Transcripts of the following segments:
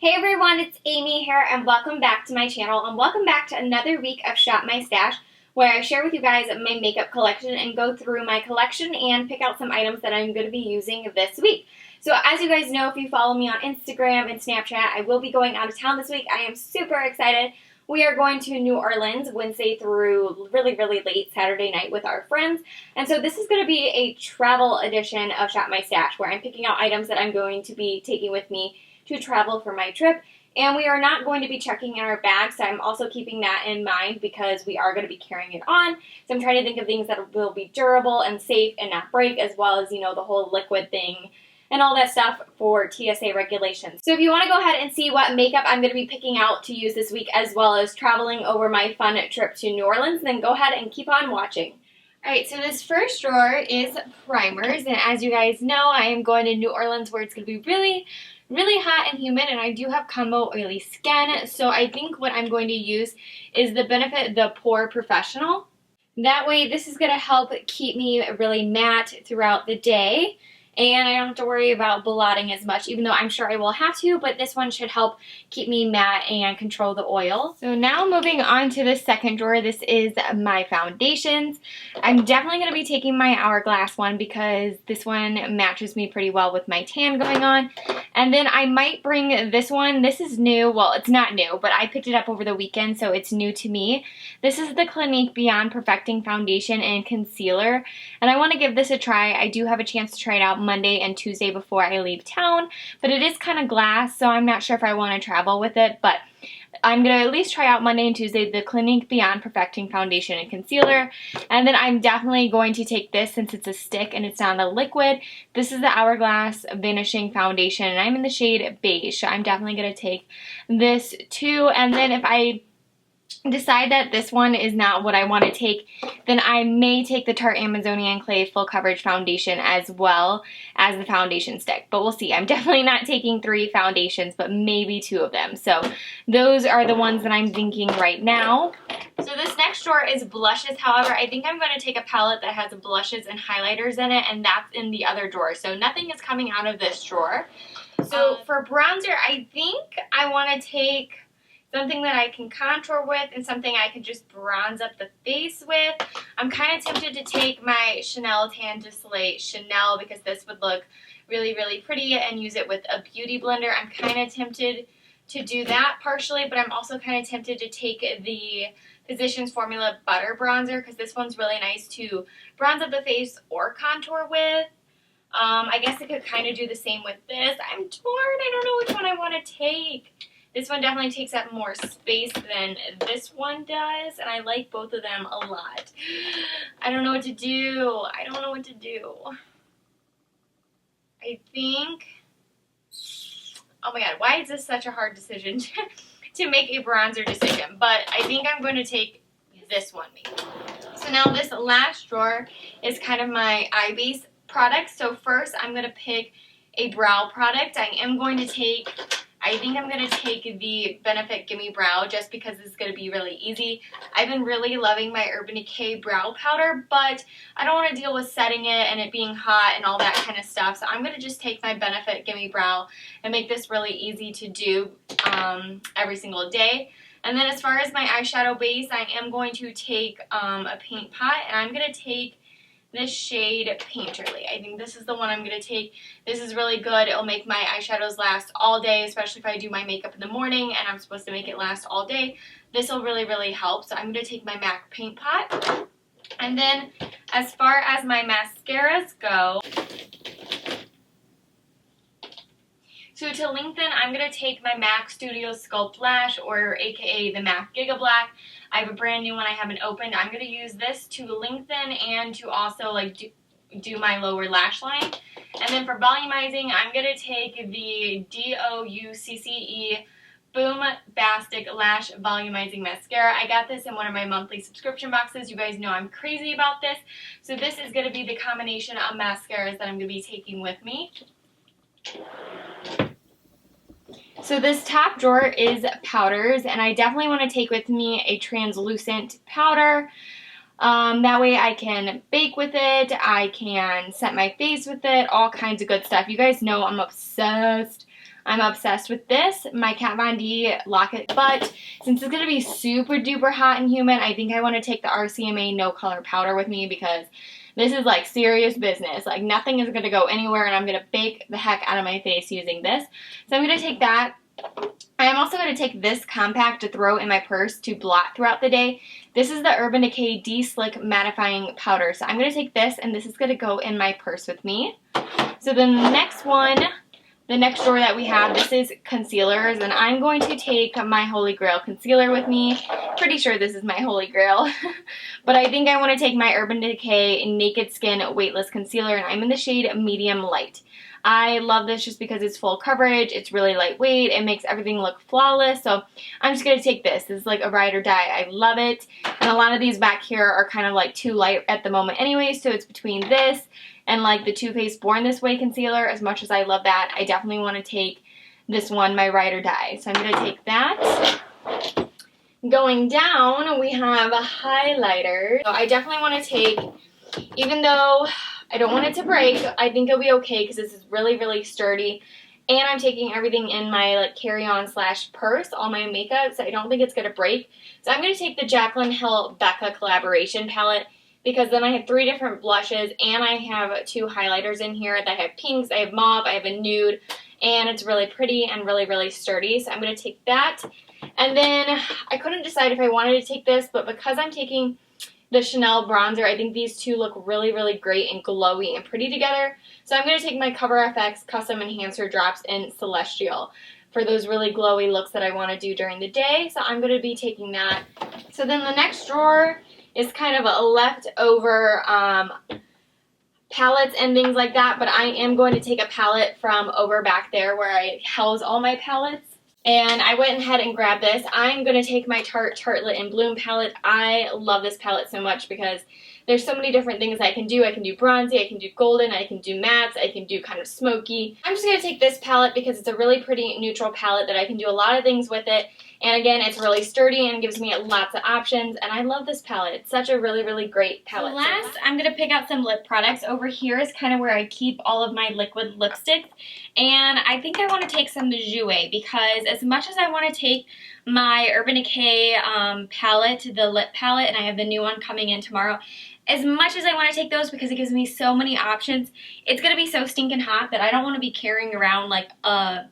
Hey everyone, it's Amy here and welcome back to my channel and welcome back to another week of Shop My Stash where I share with you guys my makeup collection and go through my collection and pick out some items that I'm going to be using this week. So as you guys know, if you follow me on Instagram and Snapchat, I will be going out of town this week. I am super excited. We are going to New Orleans Wednesday through really late Saturday night with our friends. And so this is going to be a travel edition of Shop My Stash where I'm picking out items that I'm going to be taking with me to travel for my trip, and we are not going to be checking in our bags, so I'm also keeping that in mind because we are going to be carrying it on. So I'm trying to think of things that will be durable and safe and not break, as well as, you know, the whole liquid thing and all that stuff for TSA regulations. So if you want to go ahead and see what makeup I'm going to be picking out to use this week, as well as traveling over my fun trip to New Orleans, then go ahead and keep on watching. Alright, so this first drawer is primers, and as you guys know, I am going to New Orleans where it's going to be really hot and humid, and I do have combo oily skin, so I think what I'm going to use is the Benefit the Pore Professional. That way this is going to help keep me really matte throughout the day, and I don't have to worry about blotting as much, even though I'm sure I will have to, but this one should help keep me matte and control the oil. So now moving on to the second drawer, this is my foundations. I'm definitely going to be taking my Hourglass one because this one matches me pretty well with my tan going on. And then I might bring this one. This is new. Well, it's not new, but I picked it up over the weekend, so it's new to me. This is the Clinique Beyond Perfecting Foundation and Concealer, and I want to give this a try. I do have a chance to try it out Monday and Tuesday before I leave town, but it is kind of glass, so I'm not sure if I want to travel with it, but I'm going to at least try out Monday and Tuesday the Clinique Beyond Perfecting Foundation and Concealer, and then I'm definitely going to take this since it's a stick and it's not a liquid. This is the Hourglass Vanishing Foundation, and I'm in the shade Beige, so I'm definitely going to take this too, and then if I decide that this one is not what I want to take, then I may take the Tarte Amazonian Clay Full Coverage Foundation as well as the foundation stick, but we'll see. I'm definitely not taking 3 foundations, but maybe 2 of them. So those are the ones that I'm thinking right now. So this next drawer is blushes. However, I think I'm going to take a palette that has blushes and highlighters in it, and that's in the other drawer. So nothing is coming out of this drawer. So for bronzer, I think I want to take something that I can contour with and something I can just bronze up the face with. I'm kind of tempted to take my Chanel Tan de Soleil Chanel because this would look really pretty, and use it with a beauty blender. I'm kind of tempted to do that partially, but I'm also kind of tempted to take the Physicians Formula Butter Bronzer because this one's really nice to bronze up the face or contour with. I guess I could kind of do the same with this. I'm torn. I don't know which one I want to take. This one definitely takes up more space than this one does, and I like both of them a lot. I don't know what to do. I don't know what to do. I think, oh my god, why is this such a hard decision to make a bronzer decision? But I think I'm going to take this one maybe. So now this last drawer is kind of my eye base products. So first I'm going to pick a brow product. I think I'm going to take the Benefit Gimme Brow just because it's going to be really easy. I've been really loving my Urban Decay brow powder, but I don't want to deal with setting it and it being hot and all that kind of stuff. So I'm going to just take my Benefit Gimme Brow and make this really easy to do every single day. And then as far as my eyeshadow base, I am going to take a paint pot, and I'm going to take this shade Painterly. I think this is the one I'm going to take. This is really good. It'll make my eyeshadows last all day, especially if I do my makeup in the morning and I'm supposed to make it last all day. This will really help. So I'm going to take my MAC paint pot. And then as far as my mascaras go, so to lengthen, I'm going to take my MAC Studio Sculpt Lash, or aka the MAC Giga Black. I have a brand new one I haven't opened. I'm going to use this to lengthen and to also like do my lower lash line. And then for volumizing, I'm going to take the Doucce Bombastic Lash Volumizing Mascara. I got this in one of my monthly subscription boxes. You guys know I'm crazy about this. So this is going to be the combination of mascaras that I'm going to be taking with me. So this top drawer is powders, and I definitely want to take with me a translucent powder. That way I can bake with it, I can set my face with it, all kinds of good stuff. You guys know I'm obsessed I'm obsessed with this, my Kat Von D Lock-It. But since it's going to be super duper hot and humid, I think I want to take the RCMA No Color Powder with me because this is like serious business. Like nothing is going to go anywhere and I'm going to bake the heck out of my face using this. So I'm going to take that. I am also going to take this compact to throw in my purse to blot throughout the day. This is the Urban Decay De-Slick Mattifying Powder. So I'm going to take this and this is going to go in my purse with me. So the next one, the next drawer that we have, this is concealers, and I'm going to take my Holy Grail concealer with me. Pretty sure this is my Holy Grail, but I think I want to take my Urban Decay Naked Skin Weightless Concealer, and I'm in the shade Medium Light. I love this just because it's full coverage, it's really lightweight, it makes everything look flawless, so I'm just going to take this. This is like a ride or die. I love it, and a lot of these back here are kind of like too light at the moment anyway, so it's between this and like the Too Faced Born This Way concealer. As much as I love that, I definitely want to take this one, my ride or die. So I'm going to take that. Going down, we have a highlighter. So I definitely want to take, even though I don't want it to break, I think it'll be okay because this is really, really sturdy. And I'm taking everything in my like carry-on / purse, all my makeup, so I don't think it's going to break. So I'm going to take the Jaclyn Hill Becca collaboration palette, because then I have 3 different blushes and I have 2 highlighters in here. I have pinks, I have mauve, I have a nude, and it's really pretty and really, really sturdy. So I'm going to take that. And then I couldn't decide if I wanted to take this, but because I'm taking the Chanel bronzer, I think these two look really, really great and glowy and pretty together. So I'm going to take my Cover FX Custom Enhancer Drops in Celestial for those really glowy looks that I want to do during the day. So I'm going to be taking that. So then the next drawer is kind of a leftover palettes and things like that, but I am going to take a palette from over back there where I house all my palettes. And I went ahead and grabbed this. I'm going to take my Tarte Tartelette in Bloom palette. I love this palette so much because there's so many different things I can do. I can do bronzy, I can do golden, I can do mattes, I can do kind of smoky. I'm just going to take this palette because it's a really pretty neutral palette that I can do a lot of things with it. And again, it's really sturdy and gives me lots of options, and I love this palette. It's such a really, really great palette. So last, I'm going to pick out some lip products. Over here is kind of where I keep all of my liquid lipsticks, and I think I want to take some Jouer because as much as I want to take my Urban Decay palette, the lip palette, and I have the new one coming in tomorrow, as much as I want to take those because it gives me so many options, it's going to be so stinking hot that I don't want to be carrying around like a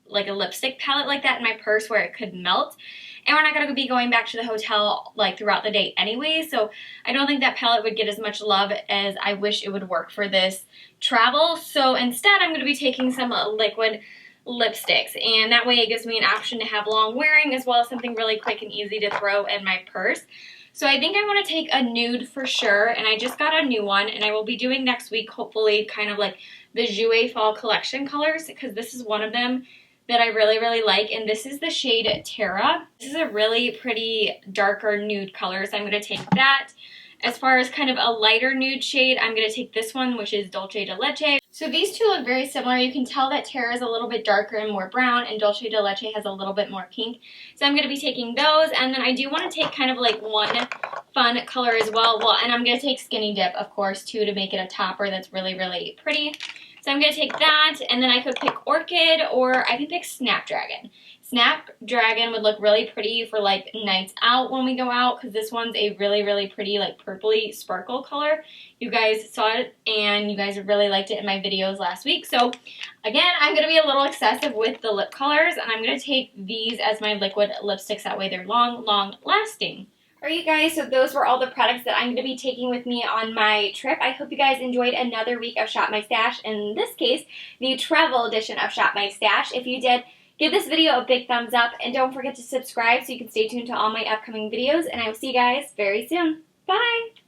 lipstick palette like that in my purse where it could melt. And we're not going to be going back to the hotel like throughout the day anyway, so I don't think that palette would get as much love as I wish it would work for this travel. So instead I'm going to be taking some liquid lipsticks, and that way it gives me an option to have long wearing as well as something really quick and easy to throw in my purse. So I think I want to take a nude for sure, and I just got a new one, and I will be doing next week hopefully kind of like the Jouer Fall Collection colors because this is one of them that I really, really like, and this is the shade Terra. This is a really pretty darker nude color, so I'm going to take that. As far as kind of a lighter nude shade, I'm going to take this one, which is Dulce de Leche. So these two look very similar. You can tell that Terra is a little bit darker and more brown, and Dulce de Leche has a little bit more pink. So I'm going to be taking those, and then I do want to take kind of like one fun color as well. And I'm going to take Skinny Dip, of course, too, to make it a topper that's really, really pretty. So I'm going to take that, and then I could pick Orchid, or I can pick Snapdragon. Snapdragon would look really pretty for like nights out when we go out, because this one's a really, really pretty like purpley sparkle color. You guys saw it, and you guys really liked it in my videos last week. So again, I'm going to be a little excessive with the lip colors, and I'm going to take these as my liquid lipsticks. That way they're long, long lasting. Alright guys, so those were all the products that I'm going to be taking with me on my trip. I hope you guys enjoyed another week of Shop My Stash. In this case, the travel edition of Shop My Stash. If you did, give this video a big thumbs up, and don't forget to subscribe so you can stay tuned to all my upcoming videos, and I will see you guys very soon. Bye!